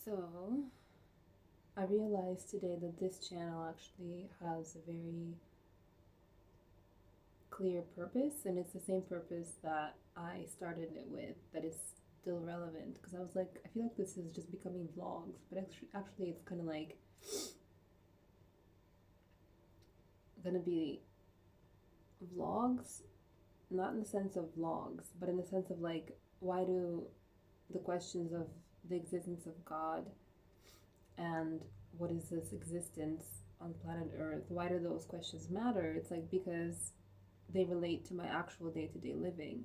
So, I realized today that this channel actually has a very clear purpose, and it's the same purpose that I started it with, that is still relevant. Because I was like, I feel like this is just becoming vlogs, but actually it's kind of like gonna be vlogs, not in the sense of vlogs, but in the sense of like, why do the questions of the existence of God and what is this existence on planet Earth, why do those questions matter? It's like because they relate to my actual day-to-day living.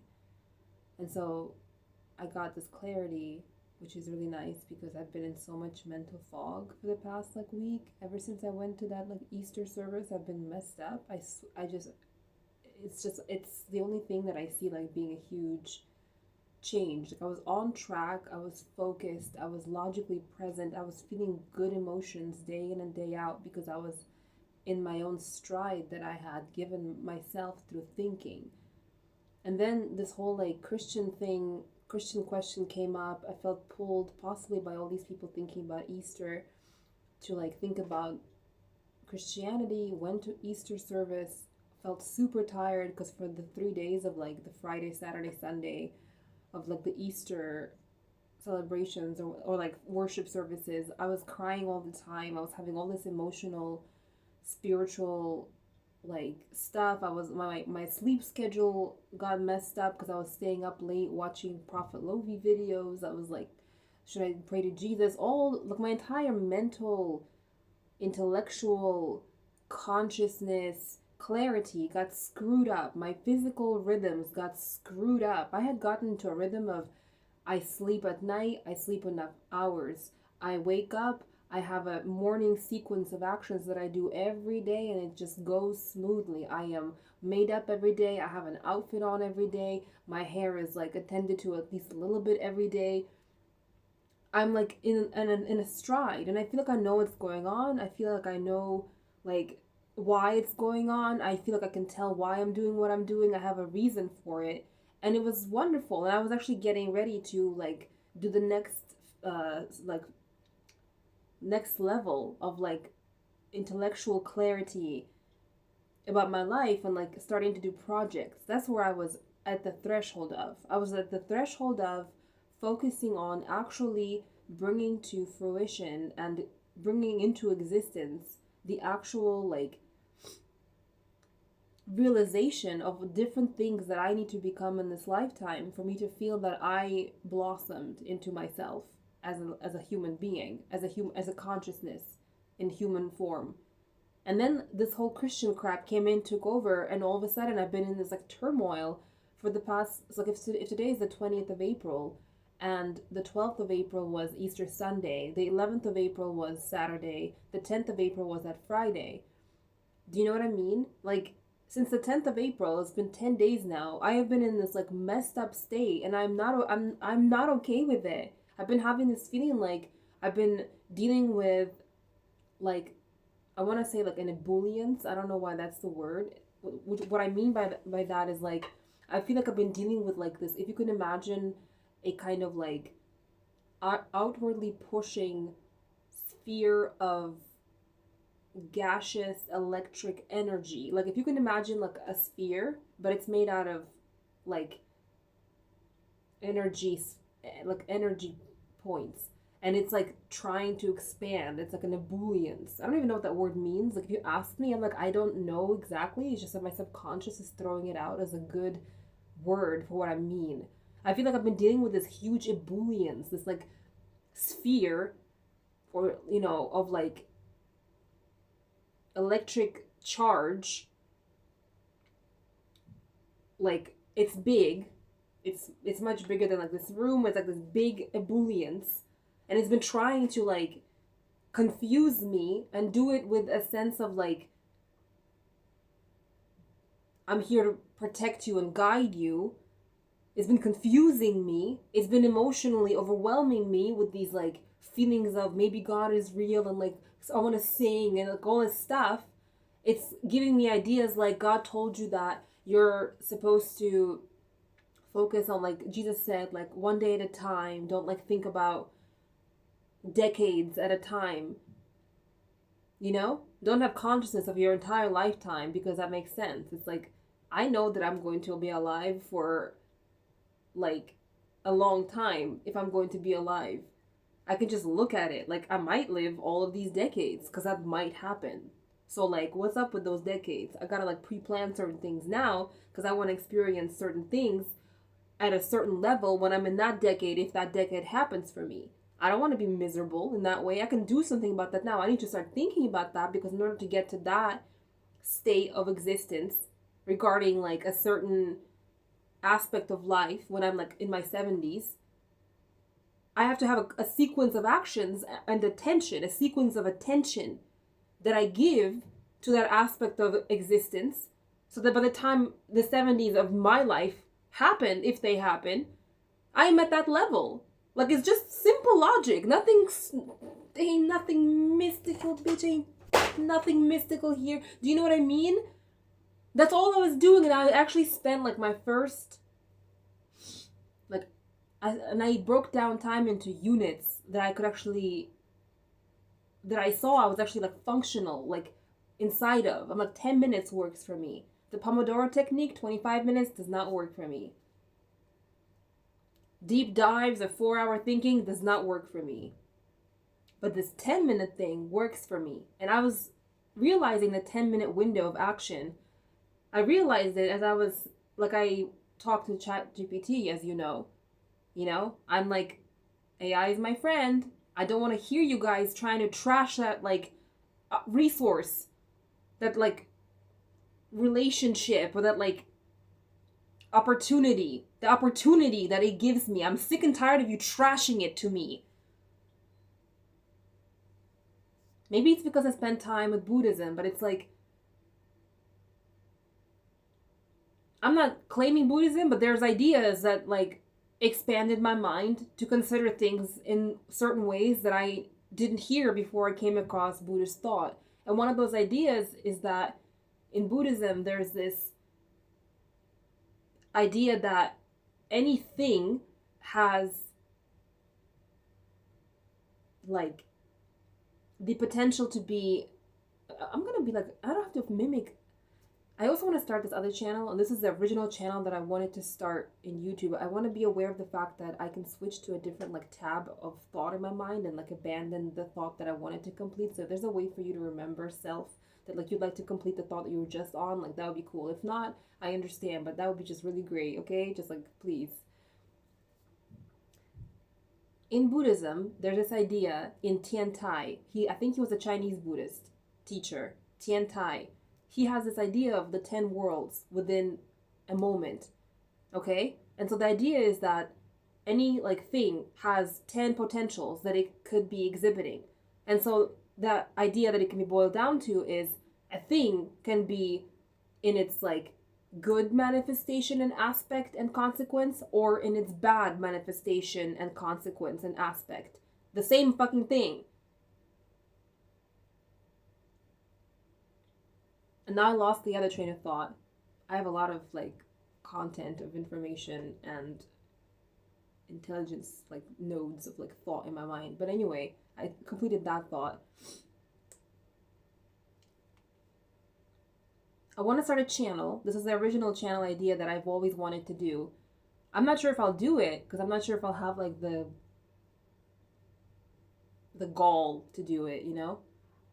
And so I got this clarity, which is really nice because I've been in so much mental fog for the past like week. Ever since I went to that like Easter service, I've been messed up. I just it's the only thing that I see like being a huge change. Like I was on track, I was focused, I was logically present, I was feeling good emotions day in and day out because I was in my own stride that I had given myself through thinking. And then this whole like Christian question came up. I felt pulled possibly by all these people thinking about Easter to like think about Christianity, went to Easter service, felt super tired because for the 3 days of like the Friday, Saturday, Sunday of like the Easter celebrations or like worship services, I was crying all the time. I was having all this emotional, spiritual like stuff. I was my sleep schedule got messed up because I was staying up late watching Prophet Lovi videos. I was like, should I pray to Jesus? All like my entire mental, intellectual consciousness clarity got screwed up. My physical rhythms got screwed up. I had gotten into a rhythm of I sleep at night, I sleep enough hours. I wake up, I have a morning sequence of actions that I do every day and it just goes smoothly. I am made up every day, I have an outfit on every day, my hair is like attended to at least a little bit every day. I'm like in a stride and I feel like I know what's going on. I feel like I know like why it's going on. I feel like I can tell why I'm doing what I'm doing. I have a reason for it. And it was wonderful. And I was actually getting ready to like do the next level of like intellectual clarity about my life and like starting to do projects. That's where I was at the threshold of. I was at the threshold of focusing on actually bringing to fruition and bringing into existence the actual like realization of different things that I need to become in this lifetime for me to feel that I blossomed into myself as a human being, as a consciousness in human form. And then this whole Christian crap came in, took over, and all of a sudden I've been in this like turmoil for the past. It's like if today is the 20th of April, and the 12th of April was Easter Sunday, the 11th of April was Saturday, the 10th of April was that Friday. Do you know what I mean? Like since the 10th of April, it's been 10 days now. I have been in this like messed up state, and I'm not okay with it. I've been having this feeling like I've been dealing with like I want to say like an ebullience. I don't know why that's the word. What I mean by that is like I feel like I've been dealing with like this. If you can imagine a kind of like outwardly pushing sphere of gaseous electric energy. Like if you can imagine like a sphere, but it's made out of like energy, like energy points, and it's like trying to expand. It's like an ebullience. I don't even know what that word means. Like if you ask me, I'm like I don't know exactly. It's just that my subconscious is throwing it out as a good word for what I mean. I feel like I've been dealing with this huge ebullience, this like sphere, or of like electric charge. Like it's big, it's much bigger than like this room. It's like this big ebullience, and it's been trying to like confuse me and do it with a sense of like I'm here to protect you and guide you. It's been confusing me. It's been emotionally overwhelming me with these like feelings of maybe God is real and like I want to sing and like all this stuff. It's giving me ideas like God told you that you're supposed to focus on, like Jesus said, like one day at a time. Don't like think about decades at a time, you know? Don't have consciousness of your entire lifetime, because that makes sense. It's like, I know that I'm going to be alive for like a long time if I'm going to be alive. I can just look at it. Like, I might live all of these decades because that might happen. So, like, what's up with those decades? I gotta, like, pre-plan certain things now because I want to experience certain things at a certain level when I'm in that decade, if that decade happens for me. I don't want to be miserable in that way. I can do something about that now. I need to start thinking about that, because in order to get to that state of existence regarding, like, a certain aspect of life when I'm, like, in my 70s, I have to have a sequence of actions and attention, a sequence of attention that I give to that aspect of existence, so that by the time the 70s of my life happen, if they happen, I'm at that level. Like, it's just simple logic. Ain't nothing mystical, bitch. Ain't nothing mystical here. Do you know what I mean? That's all I was doing, and I actually spent, like, my first, like, I broke down time into units that I could actually, that I saw I was actually, like, functional, like, inside of. I'm like, 10 minutes works for me. The Pomodoro technique, 25 minutes, does not work for me. Deep dives of 4-hour thinking does not work for me. But this 10-minute thing works for me. And I was realizing the 10-minute window of action. I realized it as I was, like, I talked to ChatGPT, as you know. You know, I'm like, AI is my friend. I don't want to hear you guys trying to trash that, like, resource, that, like, relationship, or that, like, opportunity, the opportunity that it gives me. I'm sick and tired of you trashing it to me. Maybe it's because I spent time with Buddhism, but it's like, I'm not claiming Buddhism, but there's ideas that, like, expanded my mind to consider things in certain ways that I didn't hear before I came across Buddhist thought. And one of those ideas is that in Buddhism, there's this idea that anything has, like, the potential to be, I'm gonna be like, I don't have to mimic. I also want to start this other channel, and this is the original channel that I wanted to start in YouTube. I want to be aware of the fact that I can switch to a different, like, tab of thought in my mind and, like, abandon the thought that I wanted to complete. So if there's a way for you to remember self, that, like, you'd like to complete the thought that you were just on, like, that would be cool. If not, I understand, but that would be just really great, okay? Just, like, please. In Buddhism, there's this idea in Tientai. I think he was a Chinese Buddhist teacher. Tientai. He has this idea of the 10 worlds within a moment. Okay? And so the idea is that any, like, thing has 10 potentials that it could be exhibiting. And so the idea that it can be boiled down to is a thing can be in its, like, good manifestation and aspect and consequence, or in its bad manifestation and consequence and aspect. The same fucking thing. And now I lost the other train of thought. I have a lot of, like, content of information and intelligence, like, nodes of, like, thought in my mind. But anyway, I completed that thought. I want to start a channel. This is the original channel idea that I've always wanted to do. I'm not sure if I'll do it, because I'm not sure if I'll have, like, the gall to do it, you know?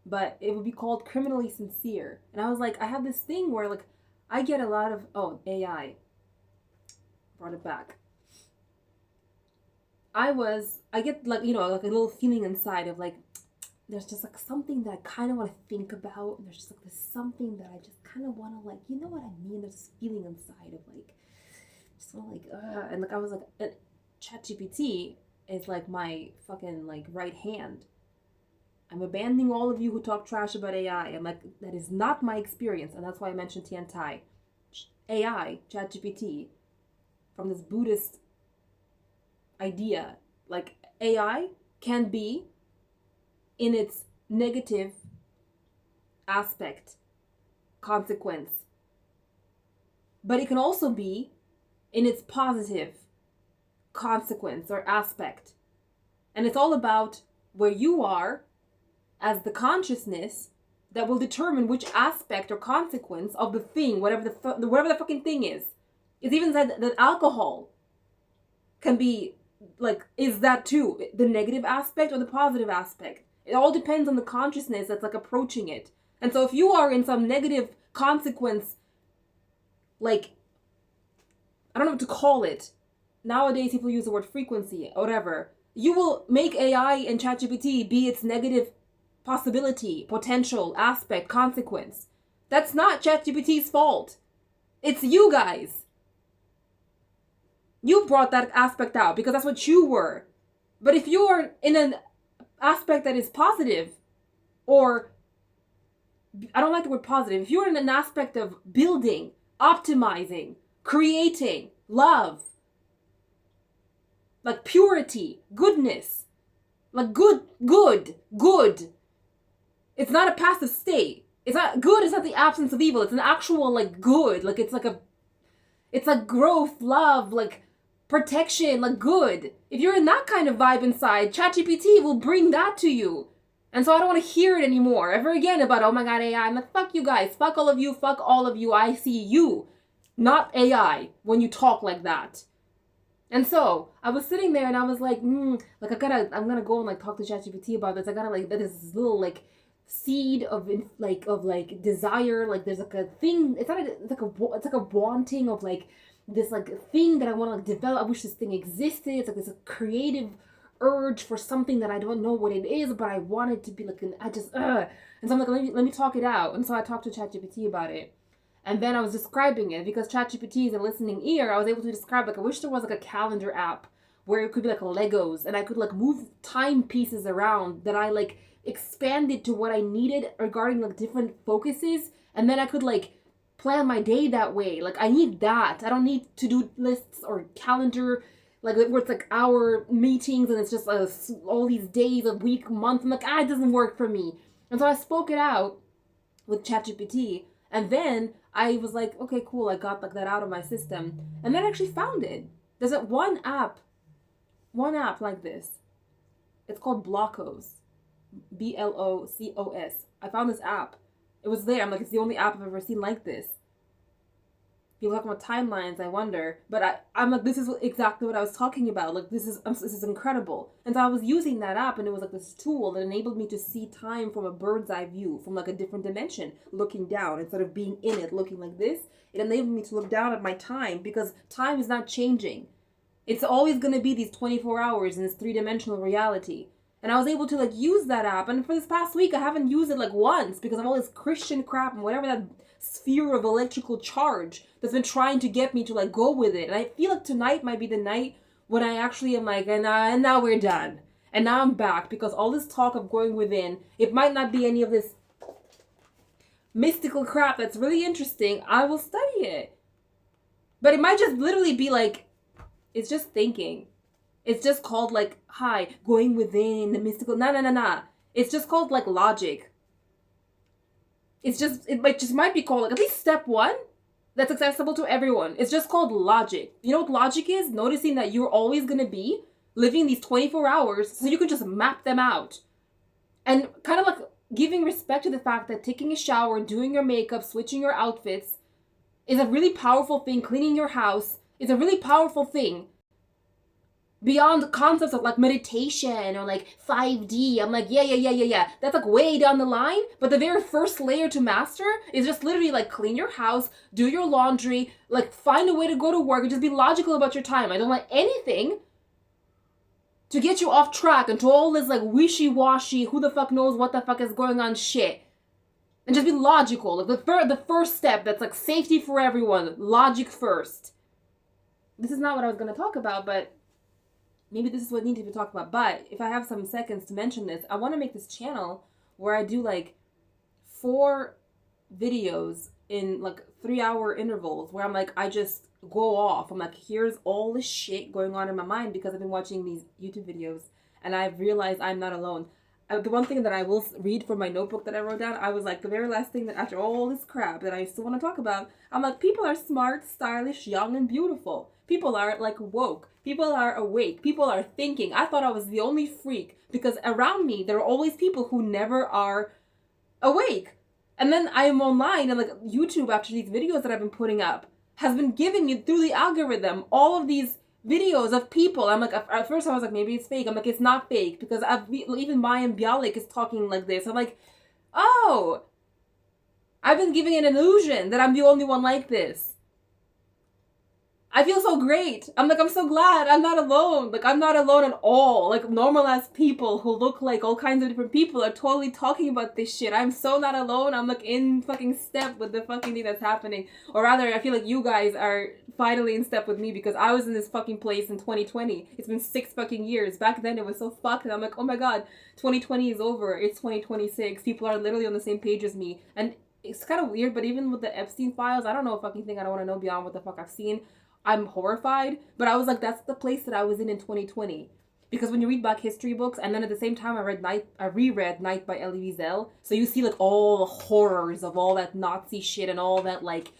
But it would be called Criminally Sincere. And I was like, I have this thing where, like, I get a lot of, AI. Brought it back. I get, like, you know, like, a little feeling inside of, like, there's just, like, something that I kind of want to think about. And there's just, like, this something that I just kind of want to, like, you know what I mean? There's this feeling inside of, like, just want to, like, and, like, I was like, ChatGPT is, like, my fucking, like, right hand. I'm abandoning all of you who talk trash about AI. I'm like, that is not my experience. And that's why I mentioned Tientai. AI, ChatGPT, from this Buddhist idea. Like, AI can be in its negative aspect, consequence. But it can also be in its positive consequence or aspect. And it's all about where you are as the consciousness that will determine which aspect or consequence of the thing, whatever the fucking thing is. It's even said that alcohol can be like, is that too the negative aspect or the positive aspect? It all depends on the consciousness that's like approaching it. And so if you are in some negative consequence, like, I don't know what to call it. Nowadays people use the word frequency or whatever. You will make AI and ChatGPT be its negative possibility, potential, aspect, consequence. That's not ChatGPT's fault. It's you guys. You brought that aspect out because that's what you were. But if you are in an aspect that is positive, or I don't like the word positive, if you're in an aspect of building, optimizing, creating, love, like purity, goodness, like good. It's not a passive state. It's not good. It's not the absence of evil. It's an actual like good. Like it's like growth, love, like protection, like good. If you're in that kind of vibe inside, ChatGPT will bring that to you. And so I don't want to hear it anymore ever again about, oh my God, AI. I'm like, fuck you guys. Fuck all of you. Fuck all of you. I see you, not AI, when you talk like that. And so I was sitting there and I was like, like I'm gonna go and like talk to ChatGPT about this. I gotta like, this little like seed of desire. Like there's like a thing. It's like a wanting of like this like thing that I want to like develop. I wish this thing existed. It's like this creative urge for something that I don't know what it is, but I want it to be like and so I'm like, let me talk it out. And so I talked to ChatGPT about it. And then I was describing it because ChatGPT is a listening ear. I was able to describe, like, I wish there was like a calendar app where it could be like Legos and I could like move time pieces around that I like expanded to what I needed regarding like different focuses. And then I could like plan my day that way. Like I need that. I don't need to-do lists or calendar, like where it's like hour meetings and it's just all these days, a week, month. I'm like, it doesn't work for me. And so I spoke it out with ChatGPT. And then I was like, okay, cool. I got like that out of my system. And then I actually found it. There's one app like this. It's called Blocos. Blocos. I found this app. It was there. I'm like, it's the only app I've ever seen like this. You're talking about timelines, I wonder. But I'm like, this is exactly what I was talking about. Like, this is incredible. And so I was using that app, and it was like this tool that enabled me to see time from a bird's eye view, from like a different dimension, looking down instead of being in it, looking like this. It enabled me to look down at my time because time is not changing. It's always going to be these 24 hours in this three-dimensional reality. And I was able to like use that app. And for this past week, I haven't used it like once because of all this Christian crap and whatever that sphere of electrical charge that's been trying to get me to like go with it. And I feel like tonight might be the night when I actually am like, and now we're done. And now I'm back because all this talk of going within, it might not be any of this mystical crap that's really interesting. I will study it. But it might just literally be like, it's just thinking. It's just called like, going within the mystical. Nah. It's just called like logic. It might be called like at least step 1 that's accessible to everyone. It's just called logic. You know what logic is? Noticing that you're always going to be living these 24 hours so you can just map them out. And kind of like giving respect to the fact that taking a shower, doing your makeup, switching your outfits is a really powerful thing. Cleaning your house is a really powerful thing. Beyond concepts of like meditation or like 5D. I'm like, yeah. That's like way down the line. But the very first layer to master is just literally like clean your house, do your laundry, like find a way to go to work and just be logical about your time. I don't want anything to get you off track into all this like wishy-washy, who the fuck knows what the fuck is going on shit. And just be logical. Like the first step that's like safety for everyone. Logic first. This is not what I was going to talk about, but maybe this is what needed to be talked about. But if I have some seconds to mention this, I want to make this channel where I do like 4 videos in like 3-hour intervals where I'm like, I just go off. I'm like, here's all this shit going on in my mind because I've been watching these YouTube videos and I've realized I'm not alone. The one thing that I will read from my notebook that I wrote down, I was like, the very last thing that after all this crap that I still want to talk about, I'm like, people are smart, stylish, young, and beautiful. People are like woke. People are awake. People are thinking. I thought I was the only freak because around me there are always people who never are awake. And then I'm online and like YouTube, after these videos that I've been putting up, has been giving me through the algorithm all of these videos of people. I'm like, at first I was like, maybe it's fake. I'm like, it's not fake because even Mayim Bialik is talking like this. I'm like, oh, I've been giving an illusion that I'm the only one like this. I feel so great. I'm like, I'm so glad I'm not alone. Like, I'm not alone at all. Like, normal ass people who look like all kinds of different people are totally talking about this shit. I'm so not alone. I'm like in fucking step with the fucking thing that's happening. Or rather, I feel like you guys are finally in step with me because I was in this fucking place in 2020. It's been 6 fucking years. Back then it was so fucked and I'm like, oh my god, 2020 is over. It's 2026. People are literally on the same page as me. And it's kind of weird, but even with the Epstein files, I don't know a fucking thing I don't want to know beyond what the fuck I've seen. I'm horrified, but I was like, that's the place that I was in 2020. Because when you read Black history books, and then at the same time I reread Night by Elie Wiesel, so you see like all the horrors of all that Nazi shit and all that like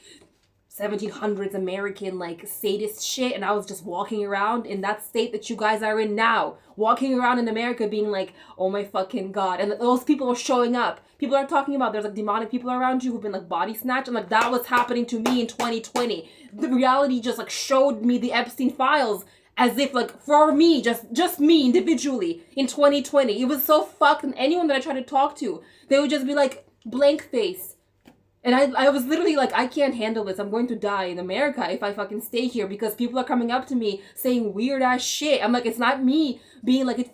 1700s American like sadist shit, and I was just walking around in that state that you guys are in now, walking around in America being like, oh my fucking god, and those people are showing up. People are talking about there's like demonic people around you who've been like body snatched. I'm like, that was happening to me in 2020. The reality just like showed me the Epstein files as if like for me, just me individually in 2020. It was so fucked, and anyone that I tried to talk to, they would just be like blank face. And I was literally like, I can't handle this. I'm going to die in America if I fucking stay here because people are coming up to me saying weird ass shit. I'm like, it's not me being like, it